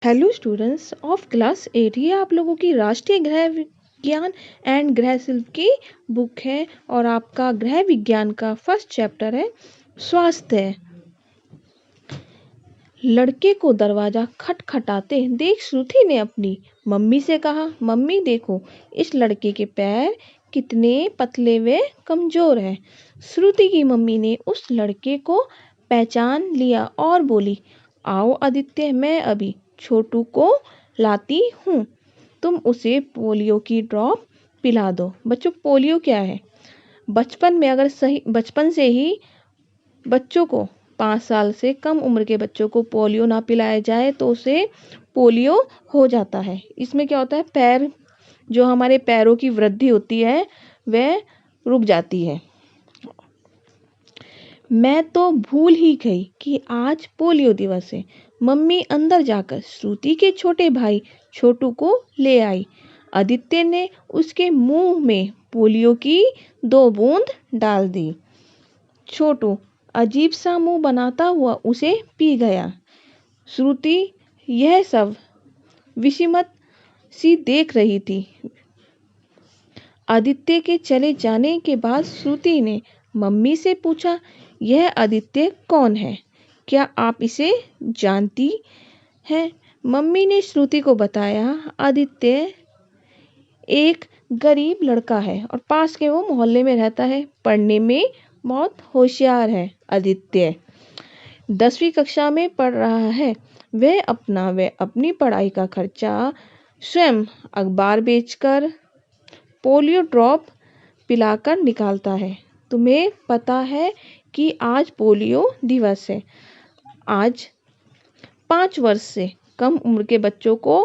Hello students of class 8। ये आप लोगों की राष्ट्रीय गृह विज्ञान एंड गृह शिल्प की बुक है और आपका गृह विज्ञान का फर्स्ट चैप्टर है स्वास्थ्य। लड़के को दरवाजा खटखटाते देख श्रुति ने अपनी मम्मी से कहा, मम्मी देखो इस लड़के के पैर कितने पतले व कमजोर हैं। श्रुति की मम्मी ने उस लड़के को पहचान लिया और बोली, आओ आदित्य, मैं अभी छोटू को लाती हूँ, तुम उसे पोलियो की ड्रॉप पिला दो। बच्चों, पोलियो क्या है? बचपन से ही बच्चों को 5 साल से कम उम्र के बच्चों को पोलियो ना पिलाया जाए तो उसे पोलियो हो जाता है। इसमें क्या होता है, जो हमारे पैरों की वृद्धि होती है वह रुक जाती है। मैं तो भूल ही गई कि आज पोलियो दिवस है। मम्मी अंदर जाकर श्रुति के छोटे भाई छोटू को ले आई। आदित्य ने उसके मुंह में पोलियो की 2 बूंद डाल दी। छोटू अजीब सा मुंह बनाता हुआ उसे पी गया। श्रुति यह सब विस्मित सी देख रही थी। आदित्य के चले जाने के बाद श्रुति ने मम्मी से पूछा, यह आदित्य कौन है? क्या आप इसे जानती हैं? मम्मी ने श्रुति को बताया, आदित्य एक गरीब लड़का है और पास के वो मोहल्ले में रहता है। पढ़ने में बहुत होशियार है। आदित्य 10वीं कक्षा में पढ़ रहा है। वह अपनी पढ़ाई का खर्चा स्वयं अखबार बेचकर पोलियो ड्रॉप पिलाकर निकालता है। तुम्हें पता है कि आज पोलियो दिवस है। आज 5 वर्ष से कम उम्र के बच्चों को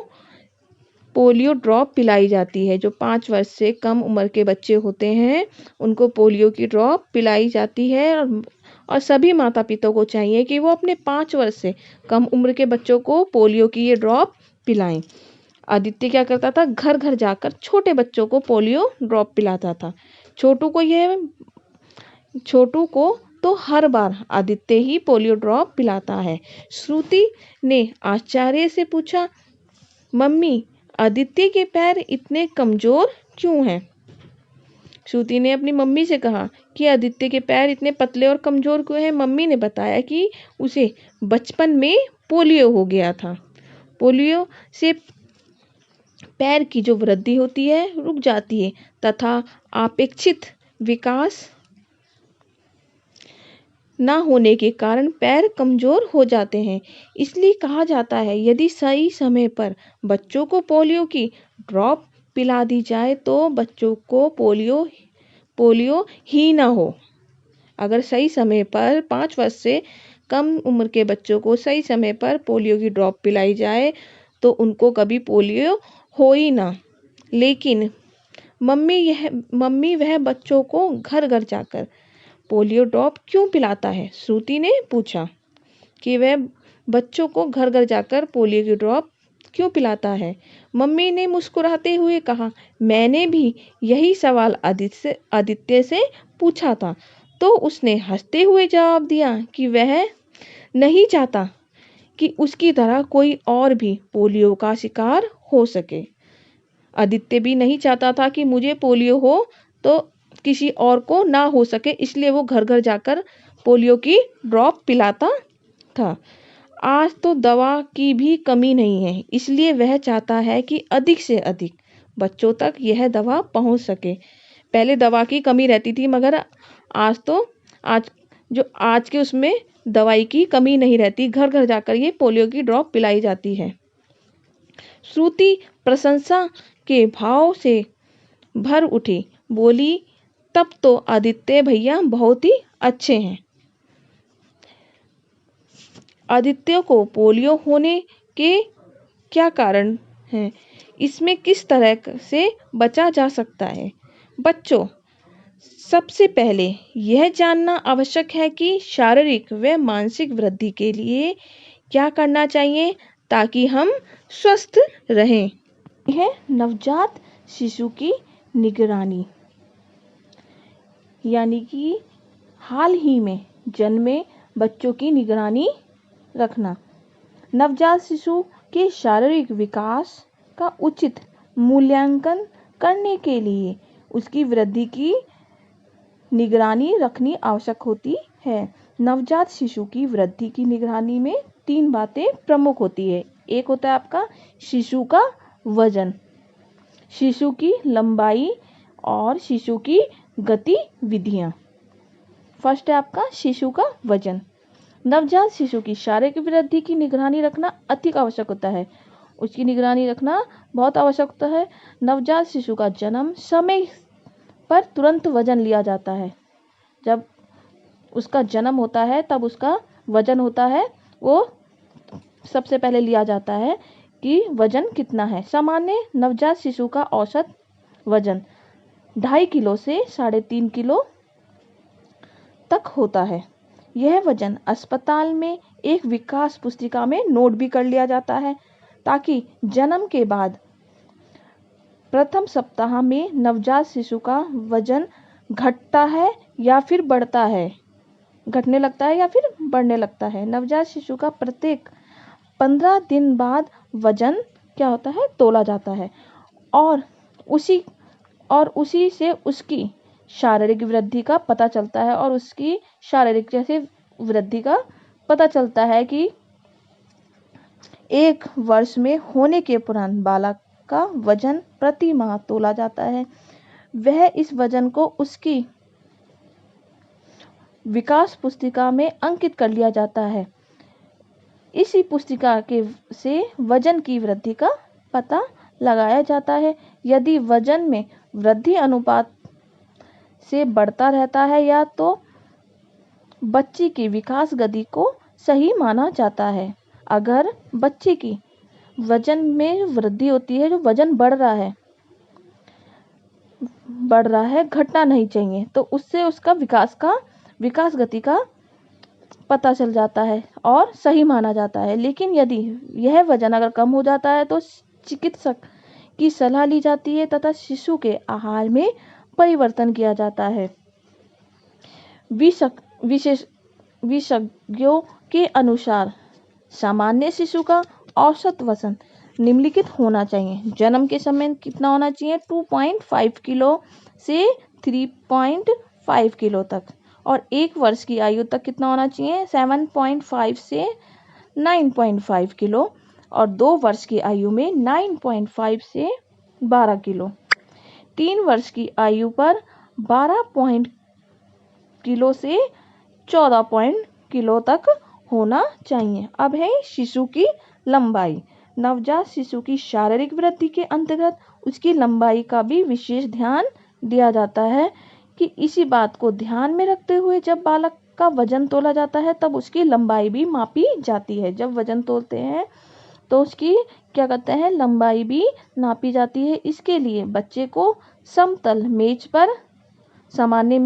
पोलियो ड्रॉप पिलाई जाती है। जो 5 वर्ष से कम उम्र के बच्चे होते हैं उनको पोलियो की ड्रॉप पिलाई जाती है और सभी माता पिता को चाहिए कि वो अपने 5 वर्ष से कम उम्र के बच्चों को पोलियो की ये ड्रॉप पिलाएं। आदित्य क्या करता था, घर घर जाकर छोटे बच्चों को पोलियो ड्रॉप पिलाता था। छोटू को तो हर बार आदित्य ही पोलियो ड्रॉप पिलाता है। श्रुति ने आश्चर्य से पूछा, मम्मी आदित्य के पैर इतने कमजोर क्यों हैं? श्रुति ने अपनी मम्मी से कहा कि आदित्य के पैर इतने पतले और कमजोर क्यों हैं। मम्मी ने बताया कि उसे बचपन में पोलियो हो गया था। पोलियो से पैर की जो वृद्धि होती है रुक जाती है तथा अपेक्षित विकास ना होने के कारण पैर कमजोर हो जाते हैं। इसलिए कहा जाता है, यदि सही समय पर बच्चों को पोलियो की ड्रॉप पिला दी जाए तो बच्चों को पोलियो ही ना हो। अगर सही समय पर 5 वर्ष से कम उम्र के बच्चों को सही समय पर पोलियो की ड्रॉप पिलाई जाए तो उनको कभी पोलियो हो ही ना। लेकिन मम्मी वह बच्चों को घर घर जाकर पोलियो ड्रॉप क्यों पिलाता है? श्रुति ने पूछा कि वह बच्चों को घर घर जाकर पोलियो की ड्रॉप क्यों पिलाता है। मम्मी ने मुस्कुराते हुए कहा, मैंने भी यही सवाल आदित्य से पूछा था तो उसने हंसते हुए जवाब दिया कि वह नहीं चाहता कि उसकी तरह कोई और भी पोलियो का शिकार हो सके। आदित्य भी नहीं चाहता था कि मुझे पोलियो हो तो किसी और को ना हो सके, इसलिए वो घर घर जाकर पोलियो की ड्रॉप पिलाता था। आज तो दवा की भी कमी नहीं है, इसलिए वह चाहता है कि अधिक से अधिक बच्चों तक यह दवा पहुंच सके। पहले दवा की कमी रहती थी मगर आज के उसमें दवाई की कमी नहीं रहती। घर घर जाकर ये पोलियो की ड्रॉप पिलाई जाती है। श्रुति प्रशंसा के भाव से भर उठी, बोली, तब तो आदित्य भैया बहुत ही अच्छे हैं। आदित्य को पोलियो होने के क्या कारण हैं? इसमें किस तरह से बचा जा सकता है? बच्चों, सबसे पहले यह जानना आवश्यक है कि शारीरिक व मानसिक वृद्धि के लिए क्या करना चाहिए ताकि हम स्वस्थ रहें। यह नवजात शिशु की निगरानी, यानी कि हाल ही में जन्मे बच्चों की निगरानी रखना। नवजात शिशु के शारीरिक विकास का उचित मूल्यांकन करने के लिए उसकी वृद्धि की निगरानी रखनी आवश्यक होती है। नवजात शिशु की वृद्धि की निगरानी में 3 बातें प्रमुख होती है। एक होता है आपका शिशु का वजन, शिशु की लंबाई और शिशु की गतिविधियां। फर्स्ट है आपका शिशु का वजन। नवजात शिशु की शारीरिक वृद्धि की निगरानी रखना अति आवश्यक होता है। उसकी निगरानी रखना बहुत आवश्यक होता है। नवजात शिशु का जन्म समय पर तुरंत वजन लिया जाता है। जब उसका जन्म होता है तब उसका वजन होता है, वो सबसे पहले लिया जाता है कि वजन कितना है। सामान्य नवजात शिशु का औसत वजन 2.5 किलो से 3.5 किलो तक होता है। यह वजन अस्पताल में एक विकास पुस्तिका में नोट भी कर लिया जाता है ताकि जन्म के बाद प्रथम सप्ताह में नवजात शिशु का वजन घटता है या फिर बढ़ता है, घटने लगता है या फिर बढ़ने लगता है। नवजात शिशु का प्रत्येक 15 दिन बाद वजन क्या होता है, तोला जाता है और उसी से उसकी शारीरिक वृद्धि का पता चलता है और उसकी शारीरिक जैसे वृद्धि का पता चलता है कि 1 वर्ष में होने के उपरांत बालक का वजन प्रति माह तोला जाता है। वह इस वजन को उसकी विकास पुस्तिका में अंकित कर लिया जाता है। इसी पुस्तिका के से वजन की वृद्धि का पता लगाया जाता है। यदि वजन में वृद्धि अनुपात से बढ़ता रहता है या तो बच्चे की विकास गति को सही माना जाता है। अगर बच्चे की वजन में वृद्धि होती है, जो वजन बढ़ रहा है, घटना नहीं चाहिए, तो उससे उसका विकास गति का पता चल जाता है और सही माना जाता है। लेकिन यदि यह वजन अगर कम हो जाता है तो चिकित्सक की सलाह ली जाती है तथा शिशु के आहार में परिवर्तन किया जाता है। विशेषज्ञों के अनुसार सामान्य शिशु का औसत वजन निम्नलिखित होना चाहिए। जन्म के समय कितना होना चाहिए, 2.5 किलो से 3.5 किलो तक, और 1 वर्ष की आयु तक कितना होना चाहिए, 7.5 से 9.5 किलो, और 2 वर्ष की आयु में 9.5 से 12 किलो। 3 वर्ष की आयु पर 12 किलो से 14 किलो तक होना चाहिए। अब है शिशु की लंबाई। नवजात शिशु की शारीरिक वृद्धि के अंतर्गत उसकी लंबाई का भी विशेष ध्यान दिया जाता है कि इसी बात को ध्यान में रखते हुए जब बालक का वजन तोला जाता है तब उसकी लंबाई भी मापी जाती है। जब वजन तोलते हैं तो उसकी क्या कहते हैं, लंबाई भी नापी जाती है। इसके लिए बच्चे को समतल मेज पर सामान्य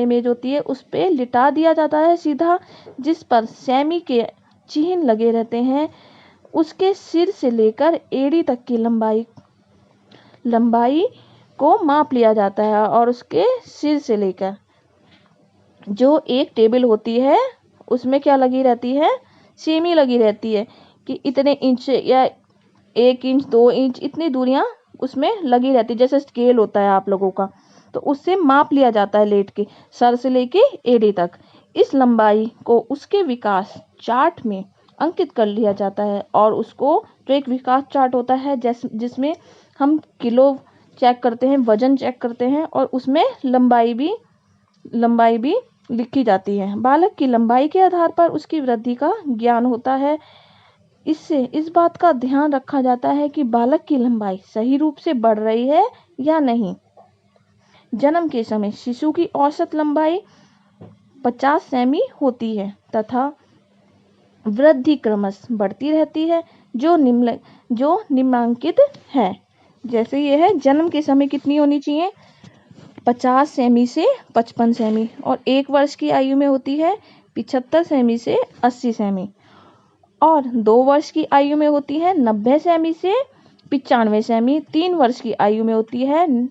मेज होती है उस पे लिटा दिया जाता है सीधा, जिस पर सेमी के चिन्ह लगे रहते हैं। उसके सिर से लेकर एड़ी तक की लंबाई को माप लिया जाता है और उसके सिर से लेकर जो एक टेबल होती है उसमें क्या लगी रहती है, सेमी लगी रहती है कि इतने इंच या 1 इंच 2 इंच इतनी दूरियां उसमें लगी रहती है। जैसे स्केल होता है आप लोगों का, तो उससे माप लिया जाता है लेट के सर से लेके एड़ी तक। इस लंबाई को उसके विकास चार्ट में अंकित कर लिया जाता है और उसको जो एक विकास चार्ट होता है जिसमें हम किलो चेक करते हैं, वजन चेक करते हैं, और उसमें लंबाई भी लिखी जाती है। बालक की लंबाई के आधार पर उसकी वृद्धि का ज्ञान होता है। इससे इस बात का ध्यान रखा जाता है कि बालक की लंबाई सही रूप से बढ़ रही है या नहीं। जन्म के समय शिशु की औसत लंबाई 50 सेमी होती है तथा वृद्धि क्रमशः बढ़ती रहती है जो निम्नांकित है। जैसे यह है, जन्म के समय कितनी होनी चाहिए, 50 सेमी से 55 सेमी, और 1 वर्ष की आयु में होती है 75 सेमी से 80 सेमी, और 2 वर्ष की आयु में होती है 90 सेमी से 95 सेमी, 3 वर्ष की आयु में होती है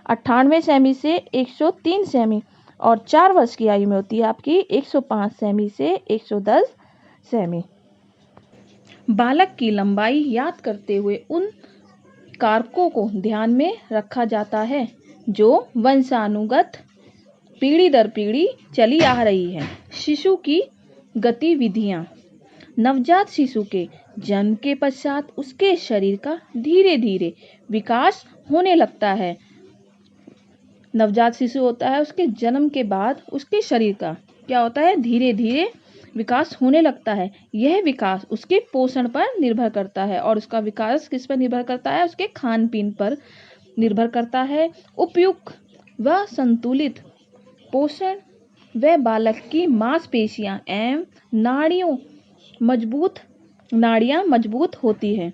98 सेमी से 103 सेमी, और 4 वर्ष की आयु में होती है आपकी 105 सेमी से 110 सेमी। बालक की लंबाई याद करते हुए उन कारकों को ध्यान में रखा जाता है जो वंशानुगत पीढ़ी दर पीढ़ी चली आ रही है। शिशु की गतिविधियां। नवजात शिशु के जन्म के पश्चात उसके शरीर का धीरे धीरे विकास होने लगता है। नवजात शिशु होता है, उसके जन्म के बाद उसके शरीर का क्या होता है, धीरे धीरे विकास होने लगता है। यह विकास उसके पोषण पर निर्भर करता है और उसका विकास किस पर निर्भर करता है, उसके खान पीन पर निर्भर करता है। उपयुक्त व संतुलित पोषण व बालक की मांसपेशियां एवं नाड़ियां मजबूत होती है।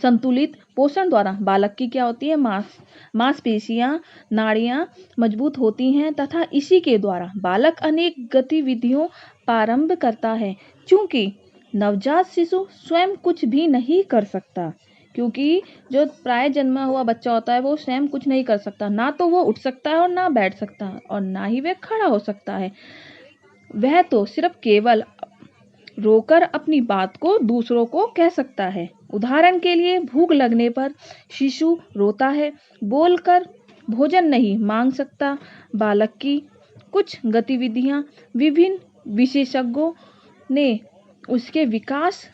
संतुलित पोषण द्वारा बालक की क्या होती है, मांसपेशियां नाड़ियां मजबूत होती हैं तथा इसी के द्वारा बालक अनेक गतिविधियों प्रारंभ करता है। चूंकि नवजात शिशु स्वयं कुछ भी नहीं कर सकता, क्योंकि जो प्राय जन्मा हुआ बच्चा होता है वो स्वयं कुछ नहीं कर सकता, ना तो वो उठ सकता है और ना बैठ सकता है और ना ही वह खड़ा हो सकता है। वह तो सिर्फ केवल रोकर अपनी बात को दूसरों को कह सकता है। उदाहरण के लिए भूख लगने पर शिशु रोता है, बोलकर भोजन नहीं मांग सकता। बालक की कुछ गतिविधियां विभिन्न विशेषज्ञों ने उसके विकास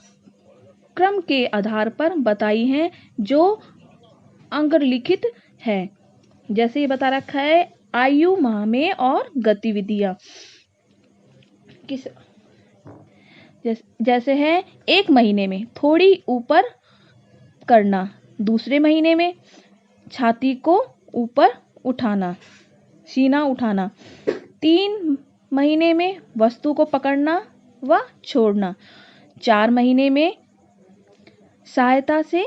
क्रम के आधार पर बताई हैं जो अंतर्लिखित है। जैसे ये बता रखा है, आयु माह में और गतिविधियां किस जैसे है, 1 महीने में थोड़ी ऊपर करना, दूसरे महीने में छाती को ऊपर उठाना, सीना उठाना, 3 महीने में वस्तु को पकड़ना व छोड़ना, 4 महीने में सहायता से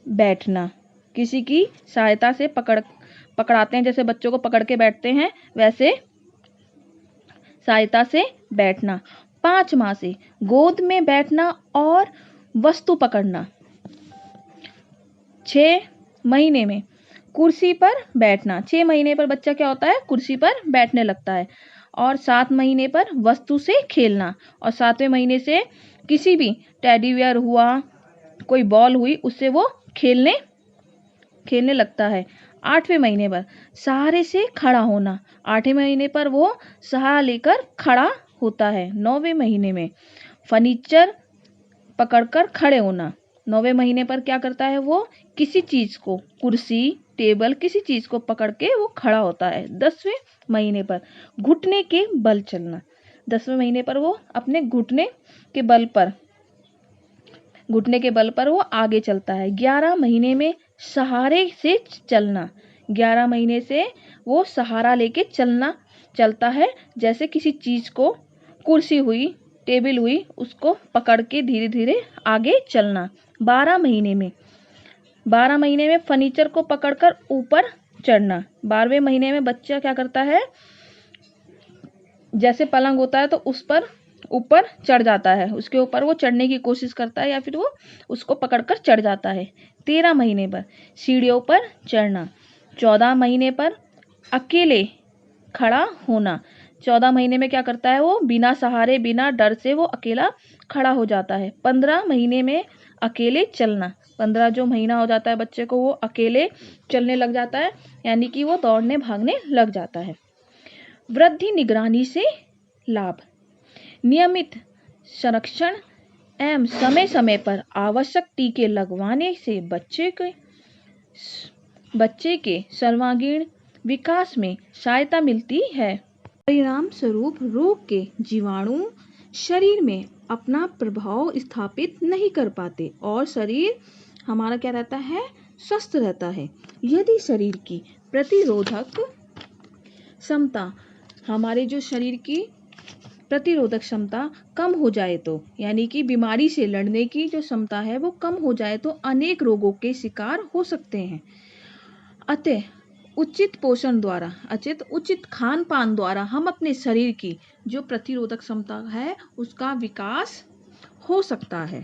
बैठना, किसी की सहायता से पकड़ाते हैं, जैसे बच्चों को पकड़ के बैठते हैं वैसे सहायता से बैठना। 5 माह से गोद में बैठना और वस्तु पकड़ना, 6 महीने में कुर्सी पर बैठना, 6 महीने पर बच्चा क्या होता है, कुर्सी पर बैठने लगता है, और 7 महीने पर वस्तु से खेलना, और 7वें महीने से किसी भी टेडी बियर हुआ, कोई बॉल हुई, उससे वो खेलने लगता है। 8वें महीने पर सहारे से खड़ा होना, 8वें महीने पर वो सहारा लेकर खड़ा होता है। 9वें महीने में फर्नीचर पकड़कर खड़े होना, 9वें महीने पर क्या करता है, वो किसी चीज को, कुर्सी टेबल किसी चीज को पकड़ के वो खड़ा होता है। 10वें महीने पर घुटने के बल चलना, 10वें महीने पर वो अपने घुटने के बल पर वो आगे चलता है। 11 महीने में सहारे से चलना, 11 महीने से वो सहारा लेके चलता है, जैसे किसी चीज को, कुर्सी हुई, टेबल हुई, उसको पकड़ के धीरे धीरे आगे चलना। 12 महीने में फर्नीचर को पकड़कर ऊपर चढ़ना। 12वें महीने में बच्चा क्या करता है, जैसे पलंग होता है तो उस पर ऊपर चढ़ जाता है, उसके ऊपर वो चढ़ने की कोशिश करता है या फिर वो उसको पकड़कर चढ़ जाता है। 13 महीने पर सीढ़ियों पर चढ़ना। 14 महीने पर अकेले खड़ा होना, 14 महीने में क्या करता है, वो बिना सहारे बिना डर से वो अकेला खड़ा हो जाता है। 15 महीने में अकेले चलना, 15 जो महीना हो जाता है बच्चे को, वो अकेले चलने लग जाता है, यानी कि वो दौड़ने भागने लग जाता है। वृद्धि निगरानी से लाभ। नियमित संरक्षण एवं समय समय पर आवश्यक टीके लगवाने से बच्चे के सर्वांगीण विकास में सहायता मिलती है। परिणाम स्वरूप रोग के जीवाणु शरीर में अपना प्रभाव स्थापित नहीं कर पाते और शरीर हमारा क्या रहता है, स्वस्थ रहता है। यदि शरीर की प्रतिरोधक क्षमता, हमारे जो शरीर की प्रतिरोधक क्षमता कम हो जाए तो, यानी कि बीमारी से लड़ने की जो क्षमता है वो कम हो जाए तो अनेक रोगों के शिकार हो सकते हैं। अतः उचित पोषण द्वारा, उचित खान पान द्वारा हम अपने शरीर की जो प्रतिरोधक क्षमता है उसका विकास हो सकता है।